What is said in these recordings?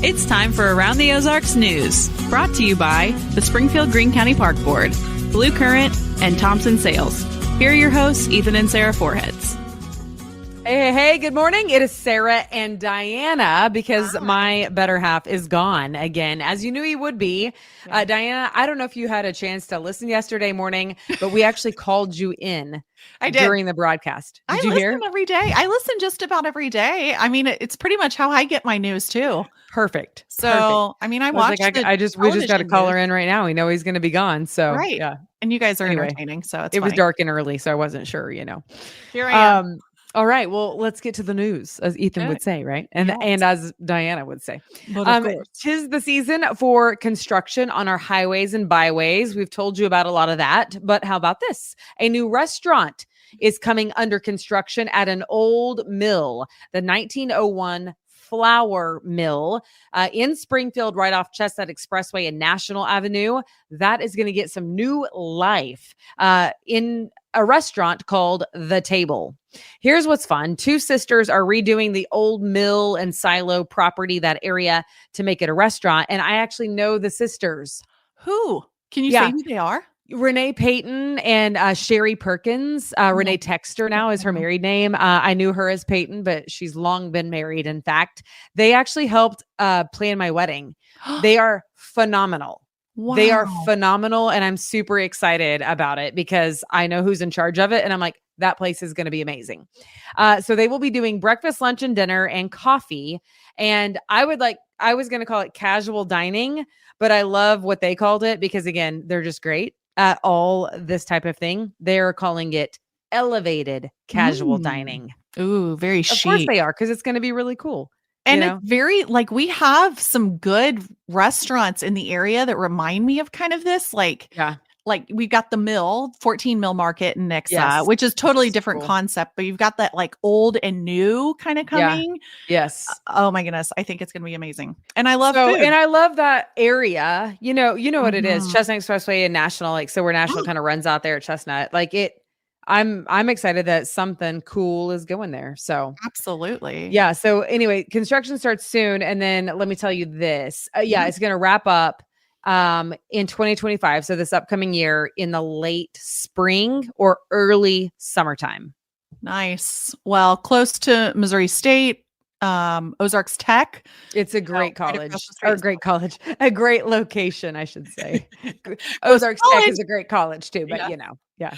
It's time for Around the Ozarks News, brought to you by the Springfield Greene County Park Board, Blue Current, and Thompson Sales. Here are your hosts, Ethan and Sarah Foreheads. Hey, good morning. It is Sarah and Diana because my better half is gone again, as you knew he would be. Yeah. Diana, I don't know if you had a chance to listen yesterday morning, but we actually called you in during the broadcast. Did you hear? I listen every day. I listen just about every day. I mean, it's pretty much how I get my news too. Perfect. So, I mean, I watched we just got a caller in right now. We know he's going to be gone. So, right. Yeah. And you guys are entertaining. So it was dark and early, so I wasn't sure, Here I am. All right. Well, let's get to the news, as Ethan would say, right? And as Diana would say. Tis the season for construction on our highways and byways. We've told you about a lot of that. But how about this? A new restaurant is coming under construction at an old mill, the 1901 flour mill in Springfield, right off Chestnut Expressway and National Avenue. That is going to get some new life in a restaurant called The Table. Here's what's fun. Two sisters are redoing the old mill and silo property, that area, to make it a restaurant. And I actually know the sisters. Who? Can you say who they are? Renee Payton and Sherry Perkins. Renee Texter now is her married name. I knew her as Payton, but she's long been married. In fact, they actually helped plan my wedding. They are phenomenal. Wow. They are phenomenal. And I'm super excited about it because I know who's in charge of it. And I'm like, that place is going to be amazing. So they will be doing breakfast, lunch, and dinner and coffee. And I was going to call it casual dining, but I love what they called it because, again, they're just great at all this type of thing. They're calling it elevated casual dining. Ooh, very chic. Of course they are, because it's going to be really cool. And it's very, we have some good restaurants in the area that remind me of kind of this, like we've got the mill, 14 Mill Market in Nixa, which is totally different concept, but you've got that old and new kind of coming. Yeah. Yes. Oh my goodness. I think it's going to be amazing. And I love food. And I love that area. You know what it is. Chestnut Expressway and National, so where National kind of runs out there at Chestnut, I'm excited that something cool is going there. So absolutely. Yeah. So anyway, construction starts soon. And then let me tell you this. It's going to wrap up in 2025. So this upcoming year in the late spring or early summertime. Nice. Well, close to Missouri State, Ozarks Tech. It's a great college, a great location, I should say. Ozarks Tech is a great college too, but Yeah.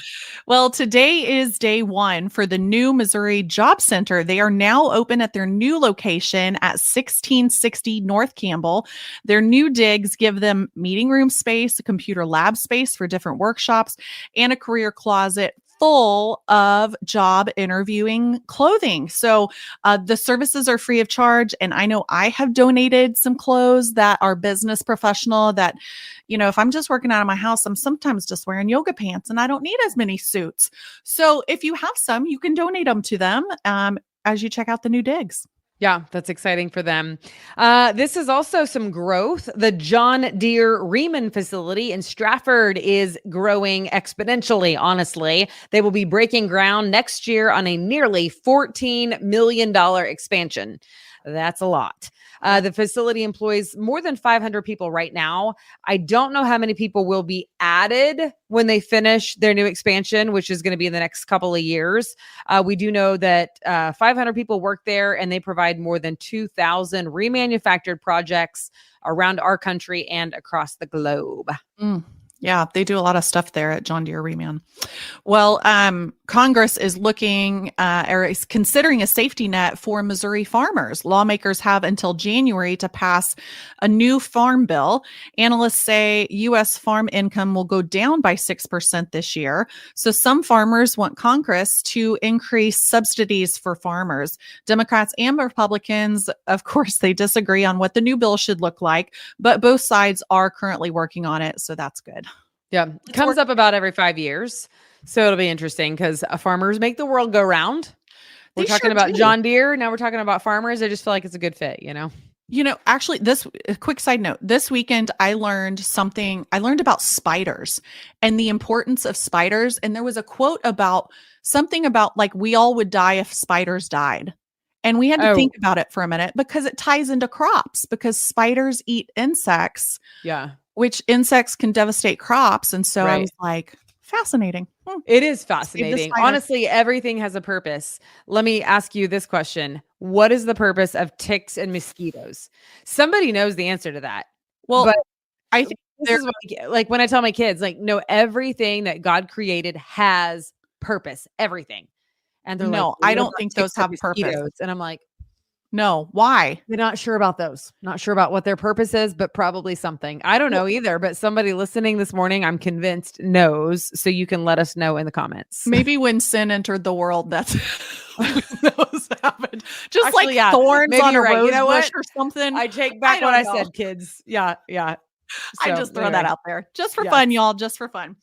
Well, today is day one for the new Missouri Job Center. They are now open at their new location at 1660 North Campbell. Their new digs give them meeting room space, a computer lab space for different workshops, and a career closet full of job interviewing clothing. So the services are free of charge. And I know I have donated some clothes that are business professional that, if I'm just working out of my house, I'm sometimes just wearing yoga pants and I don't need as many suits. So if you have some, you can donate them to them as you check out the new digs. Yeah, that's exciting for them. This is also some growth. The John Deere Reman facility in Stratford is growing exponentially, honestly. They will be breaking ground next year on a nearly $14 million expansion. That's a lot. The facility employs more than 500 people right now. I don't know how many people will be added when they finish their new expansion, which is going to be in the next couple of years. We do know that 500 people work there, and they provide more than 2,000 remanufactured projects around our country and across the globe. Yeah, they do a lot of stuff there at John Deere Reman. Well, Congress is looking or is considering a safety net for Missouri farmers. Lawmakers have until January to pass a new farm bill. Analysts say U.S. farm income will go down by 6% this year. So some farmers want Congress to increase subsidies for farmers. Democrats and Republicans, of course, they disagree on what the new bill should look like, but both sides are currently working on it. So that's good. Yeah. Comes up about every 5 years. So it'll be interesting because farmers make the world go round. We're talking about John Deere. Now we're talking about farmers. I just feel like it's a good fit, Actually, a quick side note, this weekend, I learned about spiders and the importance of spiders. And there was a quote about something about we all would die if spiders died. And we had to think about it for a minute because it ties into crops, because spiders eat insects. Yeah. Which insects can devastate crops. And so I was like, fascinating. It is fascinating. Honestly, everything has a purpose. Let me ask you this question. What is the purpose of ticks and mosquitoes? Somebody knows the answer to that. Well, but I think this is what, like when I tell my kids, like, no, everything that God created has purpose, everything. And they're no, like, I don't think those have purpose. And I'm like, no, why? They're not sure about those. Not sure about what their purpose is, but probably something. I don't know either, but somebody listening this morning, I'm convinced, knows. So you can let us know in the comments. Maybe when sin entered the world, that's those happened. Just actually, like thorns on a rose bush or something. I take back what I said, kids. Yeah. So, I just throw that out there. Just for fun, y'all. Just for fun.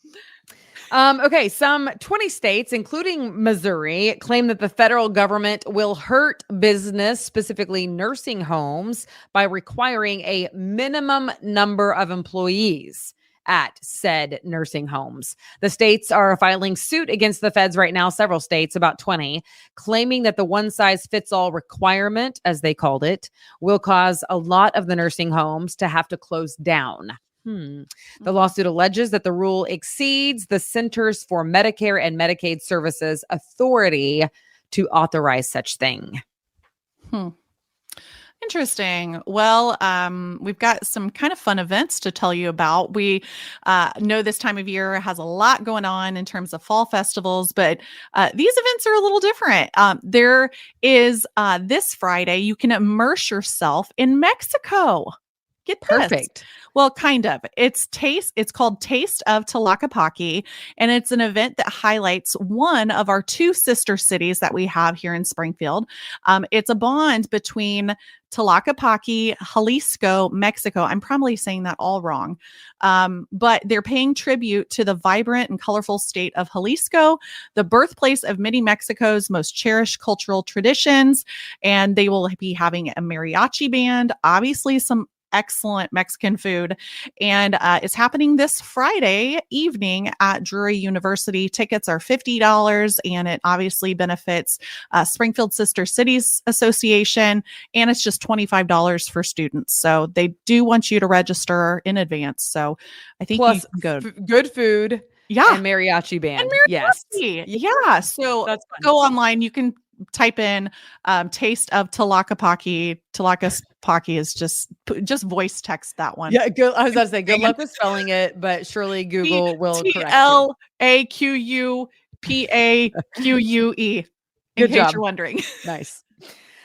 Okay, some 20 states, including Missouri, claim that the federal government will hurt business, specifically nursing homes, by requiring a minimum number of employees at said nursing homes. The states are filing suit against the feds right now, several states, about 20, claiming that the one-size-fits-all requirement, as they called it, will cause a lot of the nursing homes to have to close down. The lawsuit alleges that the rule exceeds the Centers for Medicare and Medicaid Services authority to authorize such thing. Interesting. Well, we've got some kind of fun events to tell you about. We know this time of year has a lot going on in terms of fall festivals, but these events are a little different. There is this Friday, you can immerse yourself in Mexico. Get this. Perfect. Well, kind of. It's called Taste of Tlaquepaque, and it's an event that highlights one of our two sister cities that we have here in Springfield. It's a bond between Tlaquepaque, Jalisco, Mexico. I'm probably saying that all wrong. But they're paying tribute to the vibrant and colorful state of Jalisco, the birthplace of many Mexico's most cherished cultural traditions. And they will be having a mariachi band, obviously some excellent Mexican food. And it's happening this Friday evening at Drury University. Tickets are $50, and it obviously benefits Springfield Sister Cities Association. And it's just $25 for students. So they do want you to register in advance. So I think plus good food. Yeah. And mariachi band. And mariachi. Yes. Yeah. So go online. You can type in Taste of Tlaquepaque. Tlaquepaque is just voice text that one. Yeah, good. I was about to say good luck with spelling it, but surely Google will correct you. Tlaquepaque. In case you're wondering. Nice.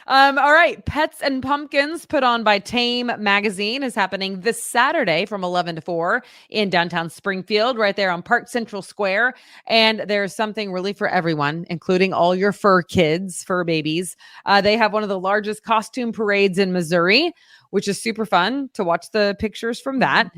All right. Pets and Pumpkins, put on by Tame Magazine, is happening this Saturday from 11 to 4 in downtown Springfield, right there on Park Central Square. And there's something really for everyone, including all your fur kids, fur babies. They have one of the largest costume parades in Missouri, which is super fun to watch the pictures from that.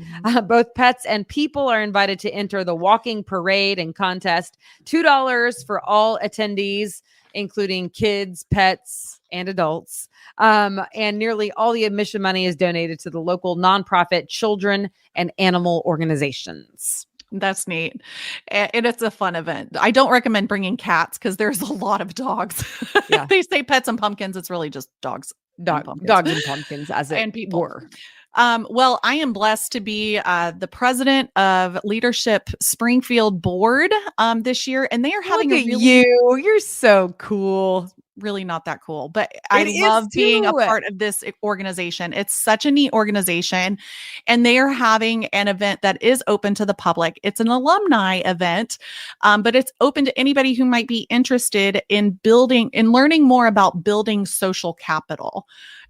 Both pets and people are invited to enter the walking parade and contest. $2 for all attendees, including kids, pets, and adults. And nearly all the admission money is donated to the local nonprofit children and animal organizations. That's neat. And it's a fun event. I don't recommend bringing cats because there's a lot of dogs. Yeah. They say pets and pumpkins. It's really just dogs. Dogs and pumpkins, as it and people were. Well, I am blessed to be the president of Leadership Springfield Board this year, and they are having You're so cool. Really not that cool, but I love being a part of this organization. It's such a neat organization, and they are having an event that is open to the public. It's an alumni event, but it's open to anybody who might be interested in learning more about building social capital.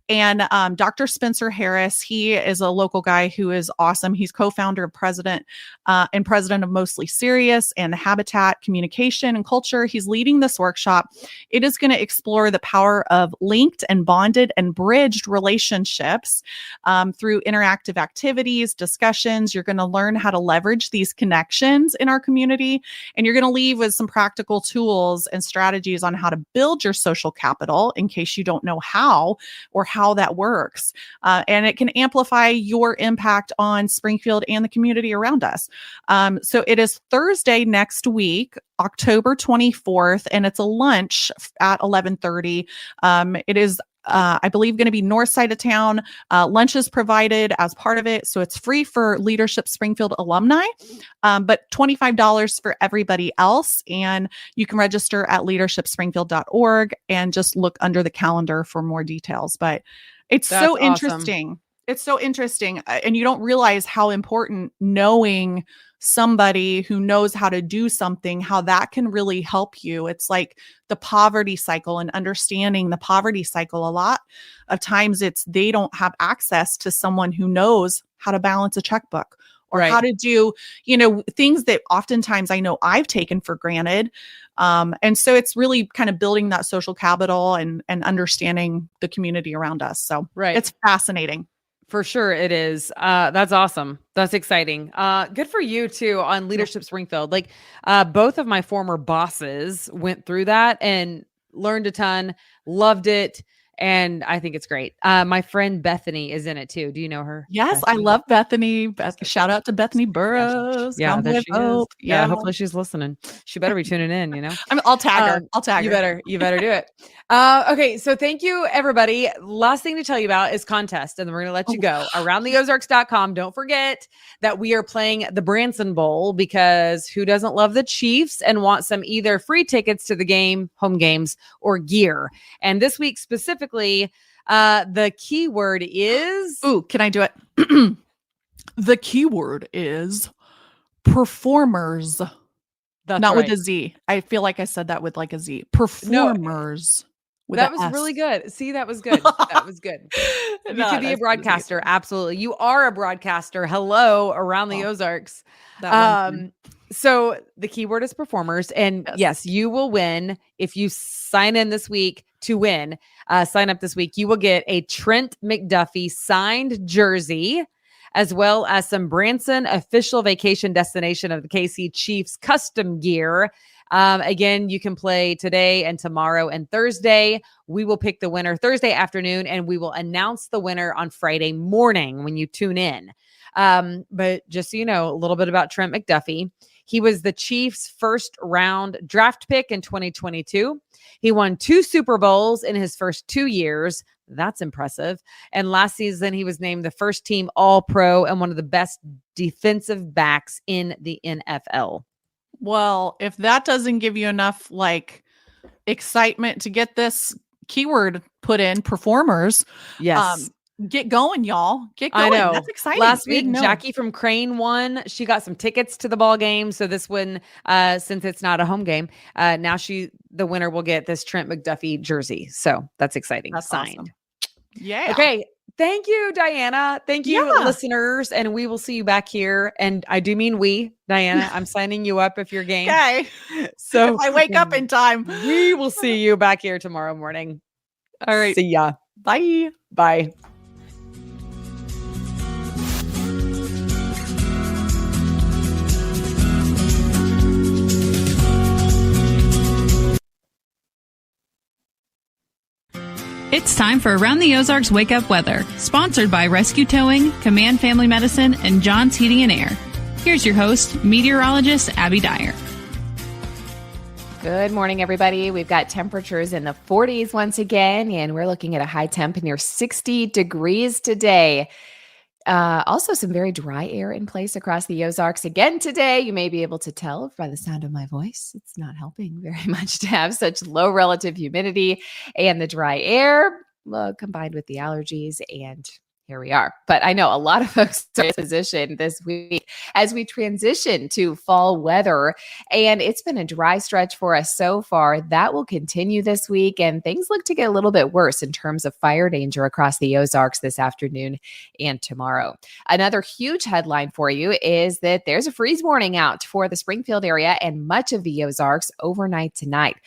And Dr. Spencer Harris, he is a local guy who is awesome. He's co-founder and president of Mostly Serious and Habitat Communication and Culture. He's leading this workshop. It is going to explore the power of linked and bonded and bridged relationships through interactive activities, discussions. You're going to learn how to leverage these connections in our community, and you're going to leave with some practical tools and strategies on how to build your social capital in case you don't know how or how that works. And it can amplify your impact on Springfield and the community around us. So it is Thursday next week, October 24th, and it's a lunch at 11:30. It is I believe going to be north side of town. Lunch is provided as part of it. So it's free for Leadership Springfield alumni, but $25 for everybody else. And you can register at leadershipspringfield.org and just look under the calendar for more details. But it's That's so awesome. interesting. It's so interesting. And you don't realize how important knowing somebody who knows how to do something, how that can really help you. It's like the poverty cycle and understanding the poverty cycle. A lot of times they don't have access to someone who knows how to balance a checkbook or how to do, things that oftentimes I know I've taken for granted. And so it's really kind of building that social capital and understanding the community around us. So it's fascinating. For sure it is. That's awesome. That's exciting. Good for you too on Leadership Springfield. Like both of my former bosses went through that and learned a ton, loved it. And I think it's great. My friend Bethany is in it too. Do you know her? Yes, Bethany? I love Bethany. Shout out to Bethany Burrows. Yeah, there she is. Yeah, hopefully she's listening. She better be tuning in, I'll tag her. I'll tag her. You better do it. Okay, so thank you, everybody. Last thing to tell you about is contest, and then we're going to let you go. AroundTheOzarks.com. Don't forget that we are playing the Branson Bowl because who doesn't love the Chiefs and want some either free tickets to the game, home games, or gear. And this week specifically, the keyword is... Ooh, can I do it? The keyword is performers. That's not right. with a Z. I feel like I said that with like a Z. Performers. That was really good. See, that was good. That was good. You could be a broadcaster. Absolutely. You are a broadcaster. Hello, Around the Ozarks. So the keyword is performers. And yes, you will win if you sign in this week to win. Sign up this week. You will get a Trent McDuffie signed jersey, as well as some Branson official vacation destination of the KC Chiefs custom gear. Again, you can play today and tomorrow and Thursday. We will pick the winner Thursday afternoon, and we will announce the winner on Friday morning when you tune in. But just so you know, a little bit about Trent McDuffie. He was the Chiefs' first round draft pick in 2022. He won 2 Super Bowls in his first 2 years. That's impressive. And last season, he was named the first team All-Pro and one of the best defensive backs in the NFL. Well, if that doesn't give you enough excitement to get this keyword put in, performers. Yes. Get going, y'all. Get going. I know. That's exciting. Last week, Jackie from Crane won. She got some tickets to the ball game. So this one, since it's not a home game, now the winner will get this Trent McDuffie jersey. So that's exciting. That's signed. Awesome. Yeah. Okay. Thank you, Diana. Thank you, listeners. And we will see you back here. And I do mean we, Diana. I'm signing you up if you're game. Okay. So if I wake up in time. We will see you back here tomorrow morning. All right. See ya. Bye. Bye. It's time for Around the Ozarks Wake Up Weather, sponsored by Rescue Towing, Command Family Medicine, and John's Heating and Air. Here's your host, meteorologist Abby Dyer. Good morning, everybody. We've got temperatures in the 40s once again, and we're looking at a high temp near 60 degrees today. Also, some very dry air in place across the Ozarks again today. You may be able to tell by the sound of my voice. It's not helping very much to have such low relative humidity and the dry air combined with the allergies, and here we are. But I know a lot of folks are in position this week as we transition to fall weather, and it's been a dry stretch for us so far. That will continue this week, and things look to get a little bit worse in terms of fire danger across the Ozarks this afternoon and tomorrow. Another huge headline for you is that there's a freeze warning out for the Springfield area and much of the Ozarks overnight tonight.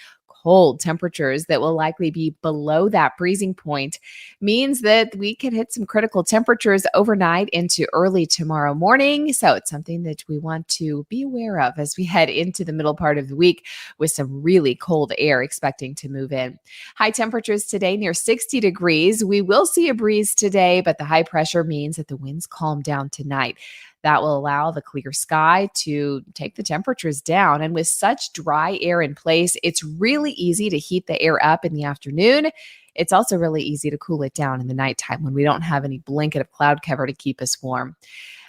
cold temperatures that will likely be below that freezing point means that we could hit some critical temperatures overnight into early tomorrow morning. So it's something that we want to be aware of as we head into the middle part of the week with some really cold air expecting to move in. High temperatures today near 60 degrees. We will see a breeze today, but the high pressure means that the winds calm down tonight. That will allow the clear sky to take the temperatures down. And with such dry air in place, it's really easy to heat the air up in the afternoon. It's also really easy to cool it down in the nighttime when we don't have any blanket of cloud cover to keep us warm.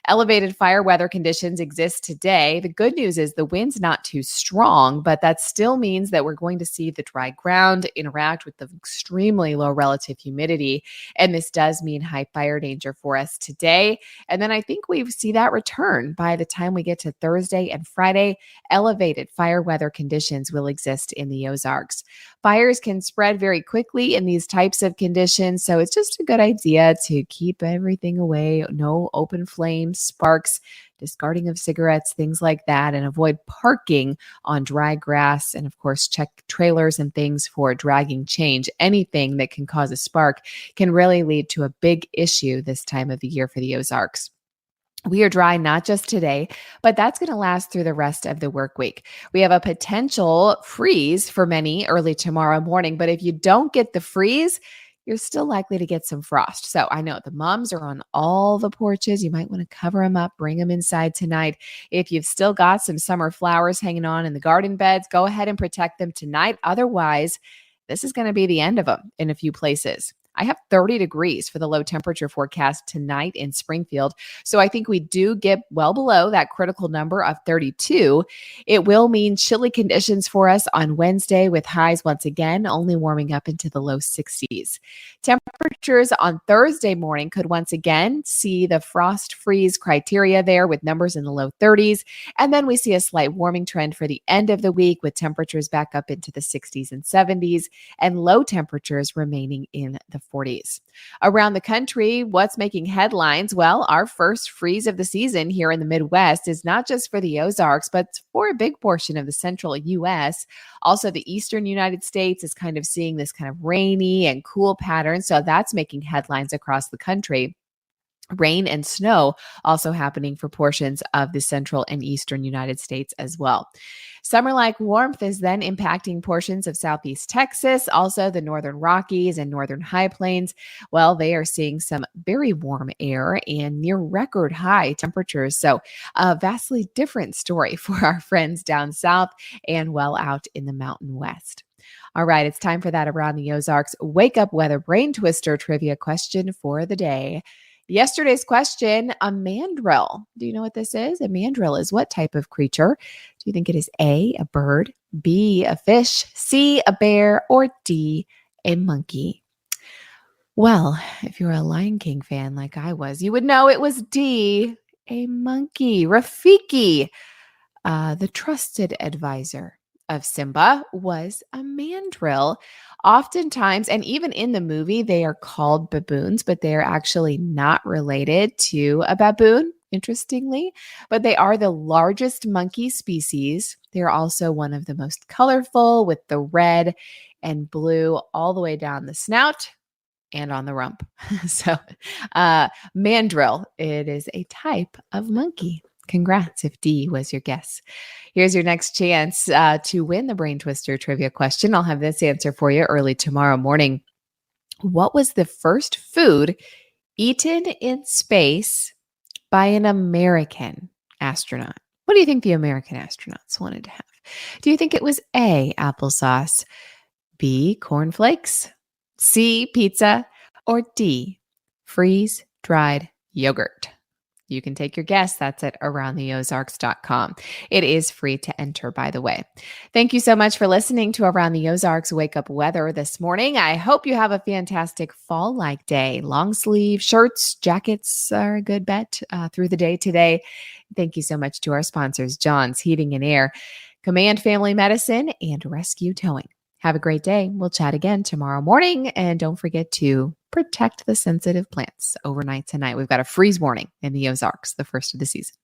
Elevated fire weather conditions exist today. The good news is the wind's not too strong, but that still means that we're going to see the dry ground interact with the extremely low relative humidity. And this does mean high fire danger for us today. And then I think we see that return by the time we get to Thursday and Friday. Elevated fire weather conditions will exist in the Ozarks. Fires can spread very quickly in these types of conditions, so it's just a good idea to keep everything away. No open flames, sparks, discarding of cigarettes, things like that, and avoid parking on dry grass. And of course, check trailers and things for dragging change. Anything that can cause a spark can really lead to a big issue this time of the year for the Ozarks. We are dry not just today, but that's going to last through the rest of the work week. We have a potential freeze for many early tomorrow morning, but if you don't get the freeze, you're still likely to get some frost. So I know the mums are on all the porches. You might want to cover them up, bring them inside tonight. If you've still got some summer flowers hanging on in the garden beds, go ahead and protect them tonight. Otherwise, this is going to be the end of them in a few places. I have 30 degrees for the low temperature forecast tonight in Springfield. So I think we do get well below that critical number of 32. It will mean chilly conditions for us on Wednesday with highs once again only warming up into the low 60s. Temperatures on Thursday morning could once again see the frost freeze criteria there with numbers in the low 30s. And then we see a slight warming trend for the end of the week with temperatures back up into the 60s and 70s and low temperatures remaining in the 40s. Around the country, what's making headlines? Well, our first freeze of the season here in the Midwest is not just for the Ozarks, but for a big portion of the central U.S. Also, the eastern United States is kind of seeing this kind of rainy and cool pattern. So that's making headlines across the country. Rain and snow also happening for portions of the central and eastern United States as well. Summer-like warmth is then impacting portions of southeast Texas, also the northern Rockies and northern high plains. Well, they are seeing some very warm air and near record high temperatures. So a vastly different story for our friends down south and well out in the Mountain West. All right, it's time for that Around the Ozarks Wake Up Weather Brain Twister trivia question for the day. Yesterday's question, a mandrill. Do you know what this is? A mandrill is what type of creature? Do you think it is A, a bird, B, a fish, C, a bear, or D, a monkey? Well, if you're a Lion King fan like I was, you would know it was D, a monkey. Rafiki, the trusted advisor of Simba, was a mandrill. Oftentimes, and even in the movie, they are called baboons, but they are actually not related to a baboon, interestingly. But they are the largest monkey species. They're also one of the most colorful with the red and blue all the way down the snout and on the rump. So mandrill, it is a type of monkey. Congrats if D was your guess. Here's your next chance to win the Brain Twister trivia question. I'll have this answer for you early tomorrow morning. What was the first food eaten in space by an American astronaut? What do you think the American astronauts wanted to have? Do you think it was A, applesauce, B, cornflakes, C, pizza, or D, freeze-dried yogurt? You can take your guess. That's at aroundtheozarks.com. It is free to enter, by the way. Thank you so much for listening to Around the Ozarks Wake Up Weather this morning. I hope you have a fantastic fall-like day. Long sleeve shirts, jackets are a good bet through the day today. Thank you so much to our sponsors, John's Heating and Air, Command Family Medicine, and Rescue Towing. Have a great day. We'll chat again tomorrow morning. And don't forget to protect the sensitive plants overnight tonight. We've got a freeze warning in the Ozarks, the first of the season.